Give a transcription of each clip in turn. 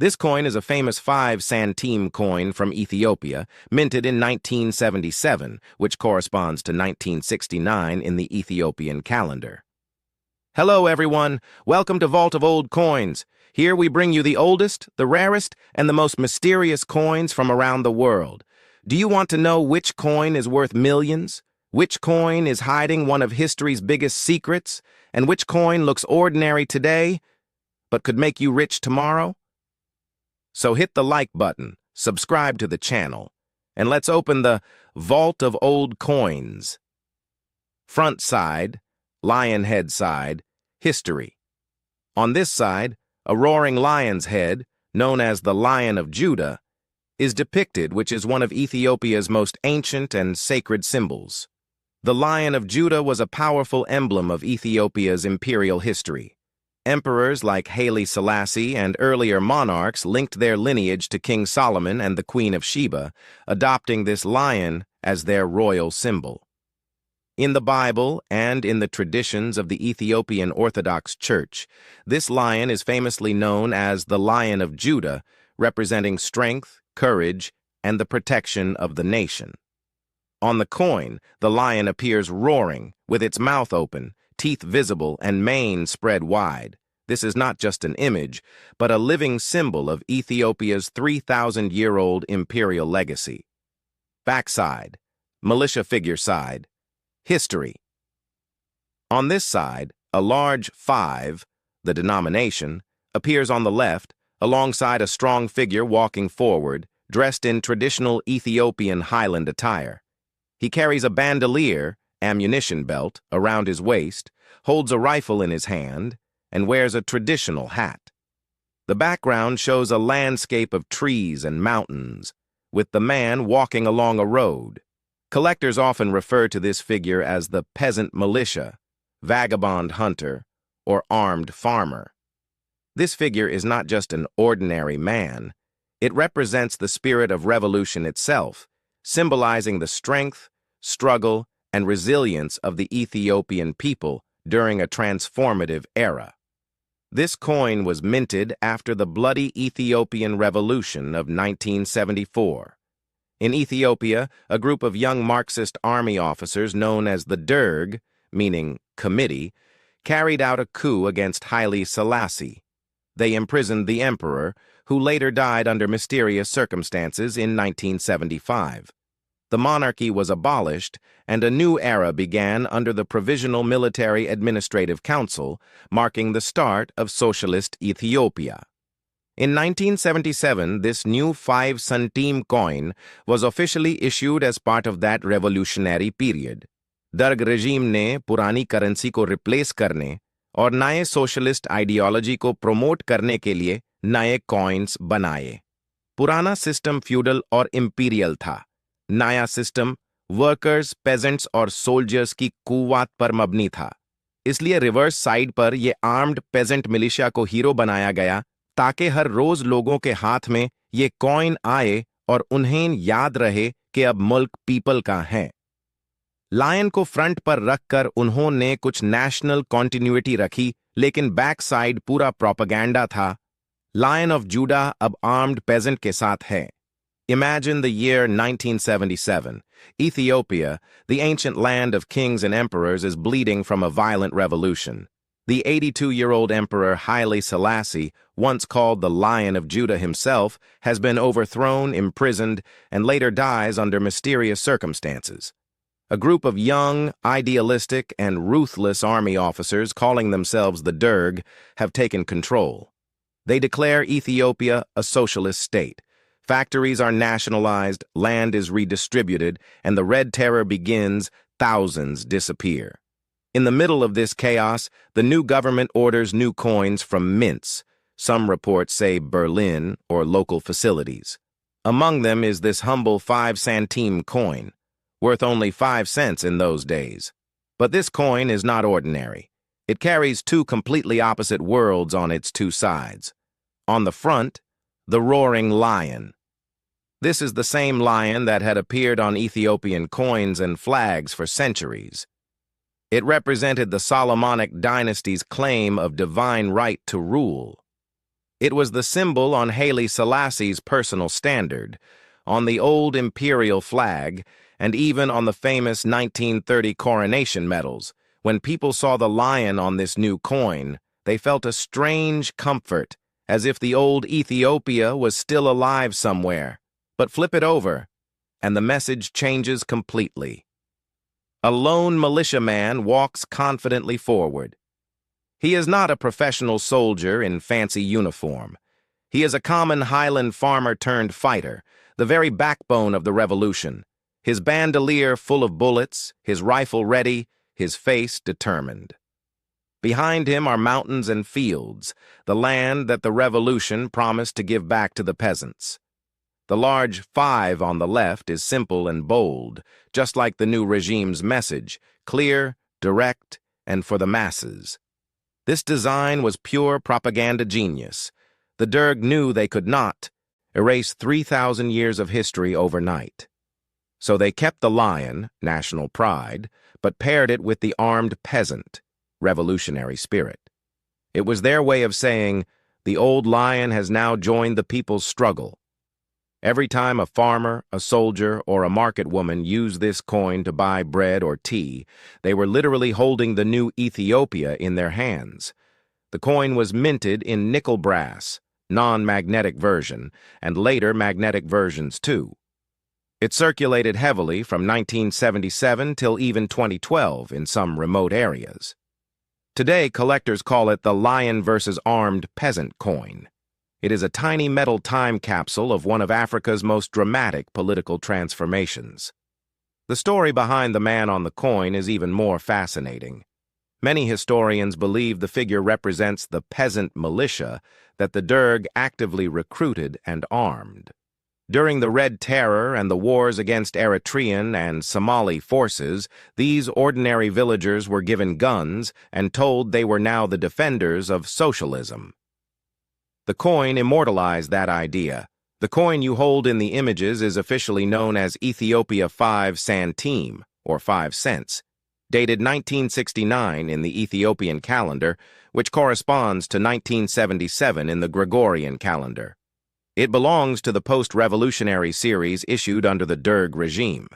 This coin is a famous 5 Santeem coin from Ethiopia, minted in 1977, which corresponds to 1969 in the Ethiopian calendar. Hello, everyone. Welcome to Vault of Old Coins. Here we bring you the oldest, the rarest, and the most mysterious coins from around the world. Do you want to know which coin is worth millions? Which coin is hiding one of history's biggest secrets? And which coin looks ordinary today, but could make you rich tomorrow? So hit the like button, subscribe to the channel, and let's open the Vault of Old Coins. Front side, lion head side, history. On this side, a roaring lion's head, known as the Lion of Judah, is depicted, which is one of Ethiopia's most ancient and sacred symbols. The Lion of Judah was a powerful emblem of Ethiopia's imperial history. Emperors like Haile Selassie and earlier monarchs linked their lineage to King Solomon and the Queen of Sheba, adopting this lion as their royal symbol. In the Bible and in the traditions of the Ethiopian Orthodox Church, this lion is famously known as the Lion of Judah, representing strength, courage, and the protection of the nation. On the coin, the lion appears roaring, with its mouth open, teeth visible, and mane spread wide. This is not just an image, but a living symbol of Ethiopia's 3,000-year-old imperial legacy. Backside, militia figure side, history. On this side, a large 5, the denomination, appears on the left, alongside a strong figure walking forward, dressed in traditional Ethiopian highland attire. He carries a bandolier, ammunition belt, around his waist, holds a rifle in his hand, and wears a traditional hat. The background shows a landscape of trees and mountains, with the man walking along a road. Collectors often refer to this figure as the peasant militia, vagabond hunter, or armed farmer. This figure is not just an ordinary man. It represents the spirit of revolution itself, symbolizing the strength, struggle, and resilience of the Ethiopian people during a transformative era. This coin was minted after the bloody Ethiopian Revolution of 1974. In Ethiopia, a group of young Marxist army officers known as the Derg, meaning committee, carried out a coup against Haile Selassie. They imprisoned the emperor, who later died under mysterious circumstances in 1975. The monarchy was abolished, and a new era began under the Provisional Military Administrative Council, marking the start of socialist Ethiopia. In 1977, this new 5 Santeem coin was officially issued as part of that revolutionary period. Derg regime ने पुरानी currency को replace करने और नए socialist ideology को promote करने के लिए नए कॉइन्स बनाए। पुराना सिस्टम फ्यूडल और इंपीरियल था। नया सिस्टम वर्कर्स, पेजेंट्स और सोल्जर्स की कुव्वत पर मबनी था। इसलिए रिवर्स साइड पर ये आर्म्ड पेजेंट मिलिशिया को हीरो बनाया गया, ताकि हर रोज लोगों के हाथ में ये कॉइन आए और उन्हें याद रहे कि अब मुल्क पीपल का है। लायन को फ्रंट पर रखकर उन्होंने कुछ नेशनल कॉन्टिन्यूटी रखी, लेकिन बैक साइड पूरा प्रोपेगेंडा था। लायन ऑफ जूडा अब आर्म्ड पेजेंट के साथ है। Imagine the year 1977. Ethiopia, the ancient land of kings and emperors, is bleeding from a violent revolution. The 82-year-old emperor Haile Selassie, once called the Lion of Judah himself, has been overthrown, imprisoned, and later dies under mysterious circumstances. A group of young, idealistic, and ruthless army officers calling themselves the Derg have taken control. They declare Ethiopia a socialist state. Factories are nationalized, land is redistributed, and the Red Terror begins. Thousands disappear. In the middle of this chaos, the new government orders new coins from mints. Some reports say Berlin or local facilities. Among them is this humble 5 Santeem coin, worth only 5 cents in those days. But this coin is not ordinary. It carries 2 completely opposite worlds on its 2 sides. On the front, the roaring lion. This is the same lion that had appeared on Ethiopian coins and flags for centuries. It represented the Solomonic dynasty's claim of divine right to rule. It was the symbol on Haile Selassie's personal standard, on the old imperial flag, and even on the famous 1930 coronation medals. When people saw the lion on this new coin, they felt a strange comfort, as if the old Ethiopia was still alive somewhere. But flip it over, and the message changes completely. A lone militiaman walks confidently forward. He is not a professional soldier in fancy uniform. He is a common highland farmer turned fighter, the very backbone of the revolution. His bandolier full of bullets, his rifle ready, his face determined. Behind him are mountains and fields, the land that the revolution promised to give back to the peasants. The large 5 on the left is simple and bold, just like the new regime's message, clear, direct, and for the masses. This design was pure propaganda genius. The Derg knew they could not erase 3,000 years of history overnight. So they kept the lion, national pride, but paired it with the armed peasant, revolutionary spirit. It was their way of saying, the old lion has now joined the people's struggle. Every time a farmer, a soldier, or a market woman used this coin to buy bread or tea, they were literally holding the new Ethiopia in their hands. The coin was minted in nickel brass, non-magnetic version, and later magnetic versions too. It circulated heavily from 1977 till even 2012 in some remote areas. Today, collectors call it the lion versus armed peasant coin. It is a tiny metal time capsule of one of Africa's most dramatic political transformations. The story behind the man on the coin is even more fascinating. Many historians believe the figure represents the peasant militia that the Derg actively recruited and armed. During the Red Terror and the wars against Eritrean and Somali forces, these ordinary villagers were given guns and told they were now the defenders of socialism. The coin immortalized that idea. The coin you hold in the images is officially known as Ethiopia 5 Santeem, or 5 cents, dated 1969 in the Ethiopian calendar, which corresponds to 1977 in the Gregorian calendar. It belongs to the post-revolutionary series issued under the Derg regime.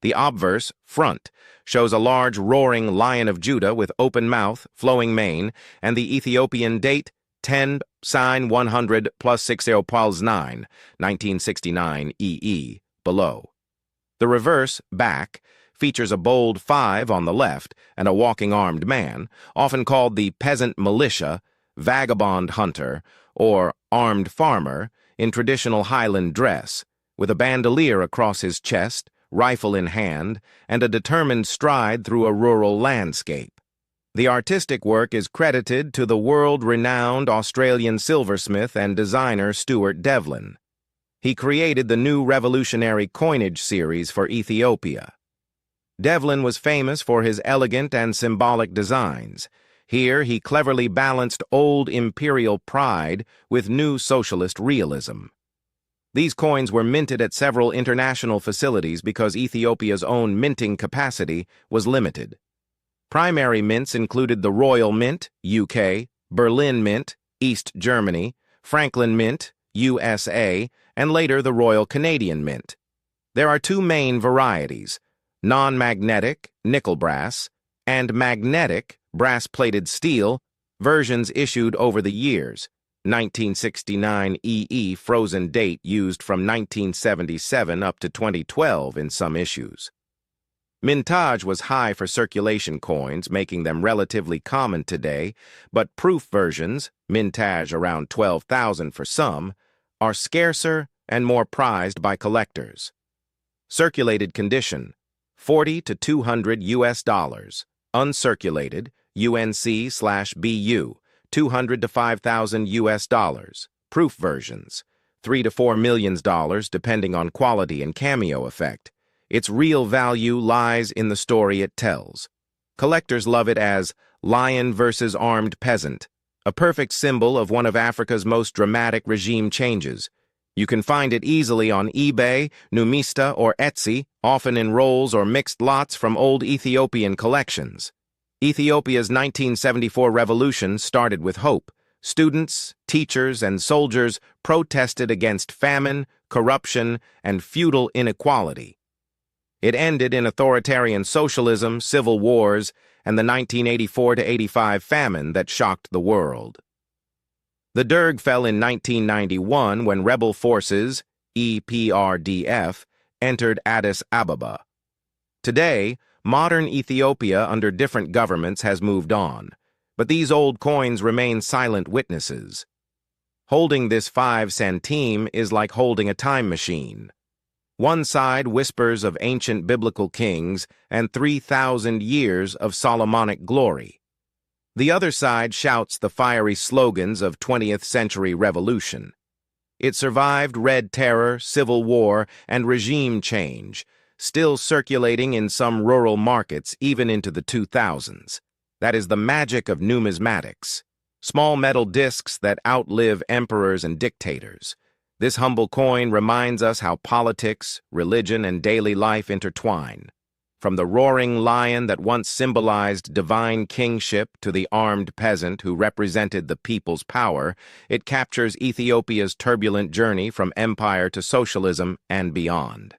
The obverse, front, shows a large roaring lion of Judah with open mouth, flowing mane, and the Ethiopian date 10 sign 100 plus 60 pals 9, 1969 EE, below. The reverse, back, features a bold 5 on the left and a walking armed man, often called the peasant militia, vagabond hunter, or armed farmer, in traditional Highland dress, with a bandolier across his chest, rifle in hand, and a determined stride through a rural landscape. The artistic work is credited to the world-renowned Australian silversmith and designer Stuart Devlin. He created the new revolutionary coinage series for Ethiopia. Devlin was famous for his elegant and symbolic designs. Here he cleverly balanced old imperial pride with new socialist realism. These coins were minted at several international facilities because Ethiopia's own minting capacity was limited. Primary mints included the Royal Mint, UK, Berlin Mint, East Germany, Franklin Mint, USA, and later the Royal Canadian Mint. There are 2 main varieties, non-magnetic, nickel brass, and magnetic, brass-plated steel, versions issued over the years. 1969 EE frozen date used from 1977 up to 2012 in some issues. Mintage was high for circulation coins, making them relatively common today, but proof versions, mintage around 12,000 for some, are scarcer and more prized by collectors. Circulated condition, 40 to 200 US dollars. Uncirculated, UNC/BU, 200 to 5,000 US dollars. Proof versions, $3 to $4 million depending on quality and cameo effect. Its real value lies in the story it tells. Collectors love it as lion versus armed peasant, a perfect symbol of one of Africa's most dramatic regime changes. You can find it easily on eBay, Numista, or Etsy, often in rolls or mixed lots from old Ethiopian collections. Ethiopia's 1974 revolution started with hope, students, teachers, and soldiers protested against famine, corruption, and feudal inequality. It ended in authoritarian socialism, civil wars, and the 1984-85 famine that shocked the world. The Derg fell in 1991 when rebel forces, EPRDF, entered Addis Ababa. Today, modern Ethiopia under different governments has moved on, but these old coins remain silent witnesses. Holding this 5 Santeem is like holding a time machine. One side whispers of ancient biblical kings and 3,000 years of Solomonic glory. The other side shouts the fiery slogans of 20th century revolution. It survived Red Terror, Civil War, and regime change, still circulating in some rural markets even into the 2000s. That is the magic of numismatics. Small metal discs that outlive emperors and dictators. This humble coin reminds us how politics, religion, and daily life intertwine. From the roaring lion that once symbolized divine kingship to the armed peasant who represented the people's power, it captures Ethiopia's turbulent journey from empire to socialism and beyond.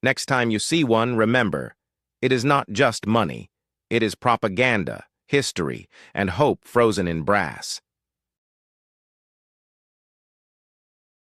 Next time you see one, remember, it is not just money. It is propaganda, history, and hope frozen in brass.